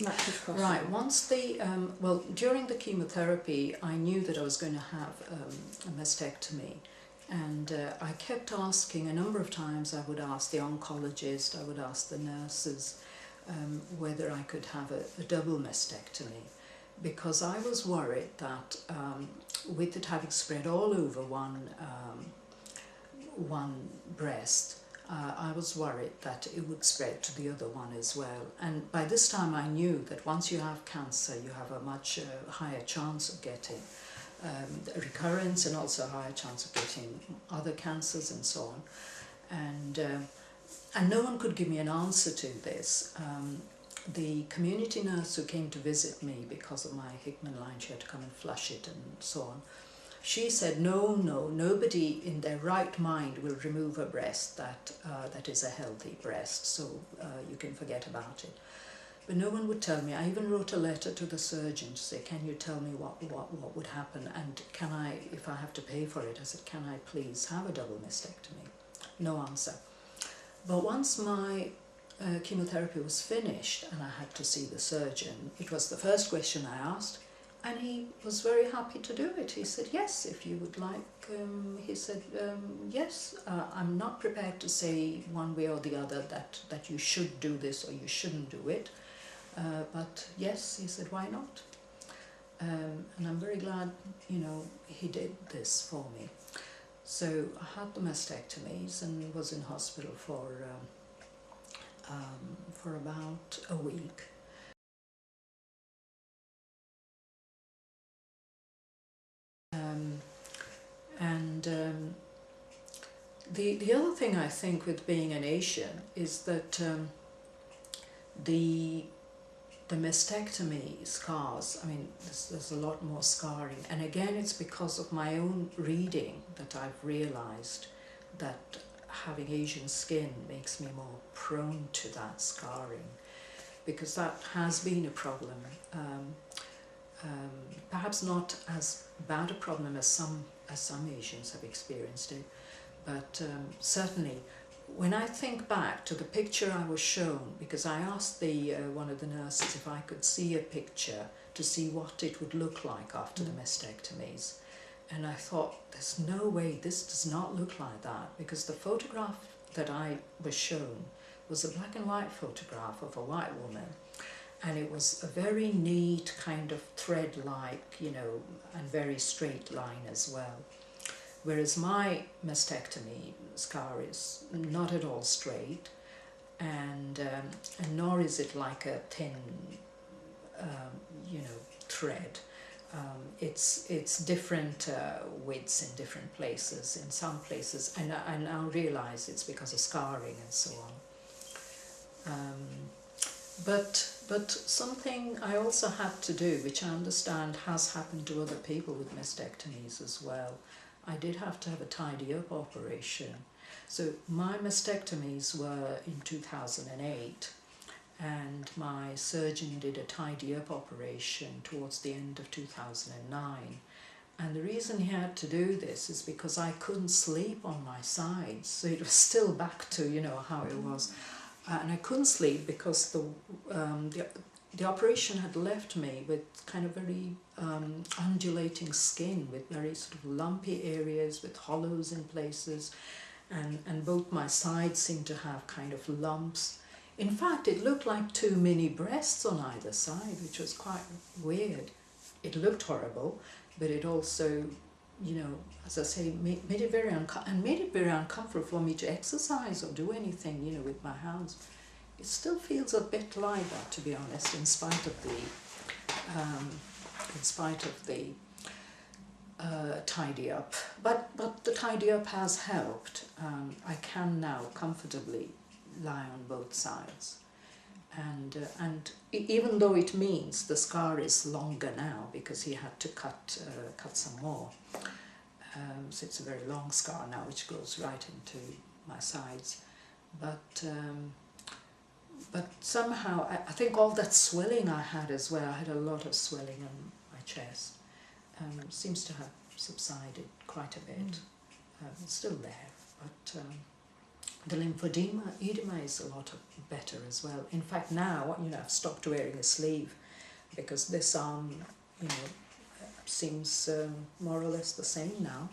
Right, once the, well, during the chemotherapy, I knew that I was going to have a mastectomy. And I kept asking, a number of times I would ask the oncologist, I would ask the nurses whether I could have a double mastectomy. Because I was worried that with it having spread all over one breast, I was worried that it would spread to the other one as well. And by this time I knew that once you have cancer, you have a much higher chance of getting recurrence, and also a higher chance of getting other cancers and so on. And no one could give me an answer to this. The community nurse who came to visit me because of my Hickman line, she had to come and flush it and so on, she said, no, nobody in their right mind will remove a breast that is a healthy breast, so you can forget about it. But no one would tell me. I even wrote a letter to the surgeon to say, can you tell me what would happen, and can I, if I have to pay for it, I said, can I please have a double mastectomy? No answer. But once my chemotherapy was finished and I had to see the surgeon, it was the first question I asked, and he was very happy to do it. He said, yes, if you would like. He said, yes, I'm not prepared to say one way or the other that you should do this or you shouldn't do it. But yes, he said, why not? And I'm very glad, you know, he did this for me. So I had the mastectomies and was in hospital for about a week. The other thing I think with being an Asian is that the mastectomy scars, I mean, there's a lot more scarring. And again, it's because of my own reading that I've realized that having Asian skin makes me more prone to that scarring, because that has been a problem. Perhaps not as bad a problem as some Asians have experienced it, but certainly when I think back to the picture I was shown, because I asked one of the nurses if I could see a picture to see what it would look like after the mastectomies, and I thought, there's no way, this does not look like that, because the photograph that I was shown was a black and white photograph of a white woman, and it was a very neat kind of thread-like, you know, and very straight line as well. Whereas my mastectomy scar is not at all straight, and nor is it like a thin, you know, thread. It's different widths in different places. In some places, and I now realize it's because of scarring and so on. But something I also had to do, which I understand has happened to other people with mastectomies as well, I did have to have a tidy up operation. So my mastectomies were in 2008, and my surgeon did a tidy up operation towards the end of 2009. And the reason he had to do this is because I couldn't sleep on my sides, so it was still back to, you know, how it was. And I couldn't sleep because the operation had left me with kind of very undulating skin, with very sort of lumpy areas, with hollows in places, and both my sides seemed to have kind of lumps. In fact, it looked like two mini breasts on either side, which was quite weird. It looked horrible, but it also, you know, as I say, made it very uncomfortable for me to exercise or do anything, you know, with my hands. It still feels a bit like that, to be honest, in spite of the tidy up. But the tidy up has helped. I can now comfortably lie on both sides, and even though it means the scar is longer now because he had to cut some more. So it's a very long scar now, which goes right into my sides. But somehow, I think all that swelling I had as well, I had a lot of swelling on my chest, seems to have subsided quite a bit. It's still there, but the edema is a lot better as well. In fact, now, you know, I've stopped wearing a sleeve because this arm, you know, seems more or less the same now.